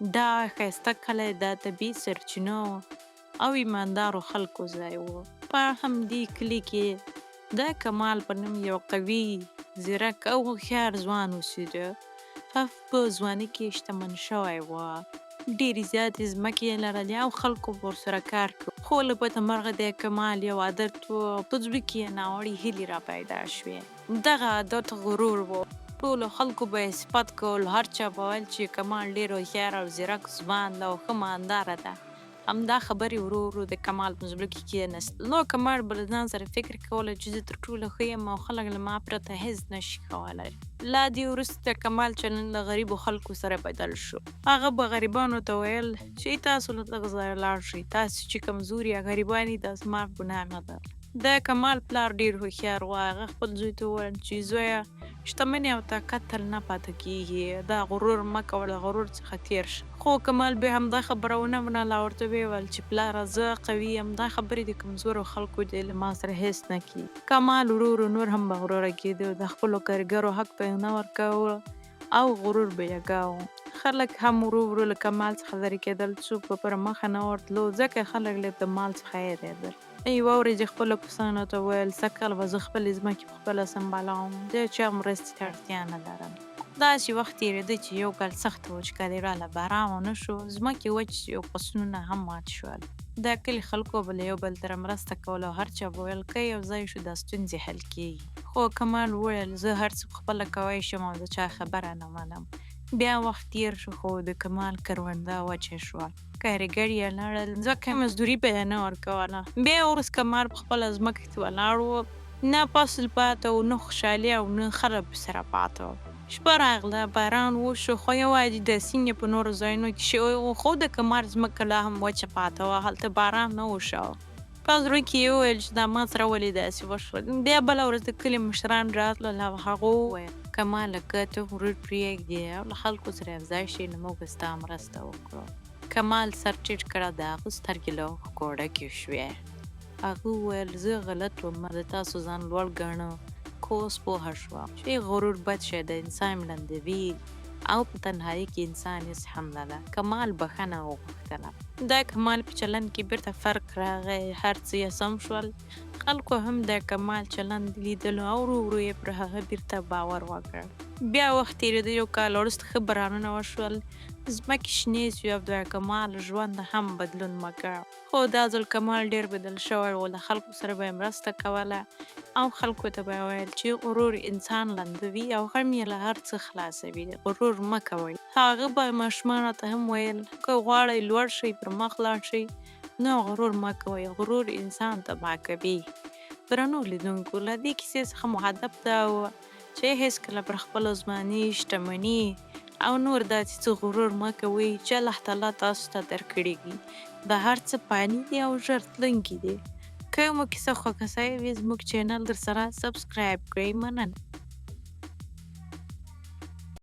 دا ښایسته کلی د طبیعي سرچینو او ایماندارو خلکو ځای و. په همدې کلي کې د کمال په نوم یو قوي، ځیرک او هوښیار ځوان اوسېده. په ځوانۍ کې شتمن شوی و، ډېرې زیاتې ځمکې یې لرلې او خلکو به ورسره کار کوي. خو له بده مرغه د کمال یو عادت و، په زړه کې یې ناوړې هیلې را پیدا شوې. دغه عادت غرور و. ټولو خلکو به یې صفت کول، هر چا به ویل چې کمال ډېر هوښیار او ځیرک ځوان ده او ښه مالداره ده. همدا خبرې ورو ورو د کمال په زړه کې کېناستل. نو کمال به له ځان سره فکر کولی چې زه تر ټولو ښه یم او خلک له ما پرته هېڅ نشي کولی. لا دې وروسته کمال چلند له غریبو خلکو سره بدل شو. هغه به غریبانو ته ویل چې تاسو له دغه ځایه لاړ شئ، تاسې چې کمزوري یا غریبان یې دا زما ګناه نه ده. د کمال پلار ډېر هوښیار و. هغه خپل زوی ته وویل چې زویه، شتمني او طاقت تل نه پاتې کېږي، دا غرور مه کوه، له غرور څخه تېر شه. خو کمال بیا همدا خبره ونه منله او ورته ویې ویل چې پلاره، زه قوي یم، دا خبرې د کمزورو خلکو دي، له ما سره هېڅ نه کېږي. کمال ورو ورو نور هم مغروره کېده، د خپلو کارګرو حق ته یې نه ورکاوه او غرور به یې کاوه. خلک هم ورو ورو له کمال څخه لرې کېدل، څوک به پر مخه نه ورتلو ځکه خلک له کمال څخه هېرېدل. یوه ورځ یې خپلو کسانو ته وویل سږ به زه خپلې ځمکې پخپله سمبالوم، د چا مرستې ته اړتیا نه لرم. داسې وخت تېرېده چې یو کال سخته وچکالي راغله، باران ونه شو، ځمکې وچې شوې او فصلونه هم مات شول. د کلي خلکو به له یو بل سره مرسته کوله او هر چا به ویل که یو ځای شو دا ستونزې حل کېږي. خو کمال وویل زه هر څه پخپله کوی شم او د چا خبره نه منم. بیا وخت تېر شو خو د کمال کرونده وچه شوه. کارګر یې لاړل ځکه مزدوري به یې نه ورکوله. بیا وروس کمال په خپله ځمکه کې ولاړ و، نه فصل پاته و، نه خوشحالي او نه خلک سره پاته و. شپه راغله، باران وشو، خو یوازې د سیند په نورو ځایونو کې شوی و، خو د کمال ځمکه لا هم وچه پاته وه، هلته باران نه وشو. په زړه کې یې وویل چې دا ما سره ولې داسې وشول. بیا بله ورځ د کلي مشران راتلل او هغو وویل کماله، که ته غرور پرېږدې او له خلکو سره یوځای شې نو موږ به ستا مرسته وکړو. کمال سر ټیټ کړ، د هغه سترګې له اوښکو ډکې شوې. هغه وویل زه غلط وم، د تاسو ځان لوړ ګڼه، خو اوس پوهه شوم چې غرور بد شی د انسان مړندوي او په تنهایي کې انسان هېڅ هم نه ده. کمال بښنه وغوښتله. د کمال په چلند کې بیرته فرق راغی، هر څه یې سم شول. خلکو هم د کمال چلند لیدلو او ورو ورو یې پر هغه بیرته باور وکړ. بیا وخت تېرېده، یو کال وروسته ښه بارانونه وشول، ځمکې شنې سوې او د کمال ژوند هم بدلون وکړ. خو دا ځل کمال ډېر بدل شوی و، له خلکو سره به یې مرسته کوله او خلکو ته به یې ویل چې غرور انسان لنډوي او غم یې له هر څه خلاصوي، غرور مه کوئ. هغه به ماشومانو ته هم ویل که غواړئ لوړ شئ، پر مخ لاړ شئ، نو غرور مه کوئ، غرور انسان تباه کوي. درنو لیدونکو، له دې کیسې څخه مو هدف دا و چې هېڅکله پر خپله ځواني، شتمني او نور داسې څه غرور مه کوئ چې الله تعالی تاسو ته درکړي دي. دا هر څه فاني دي او ژر تلونکي دي. که مو کیسه خوښه سوې وي، زموږ چینل درسره سبسکرایب کړئ. مننه.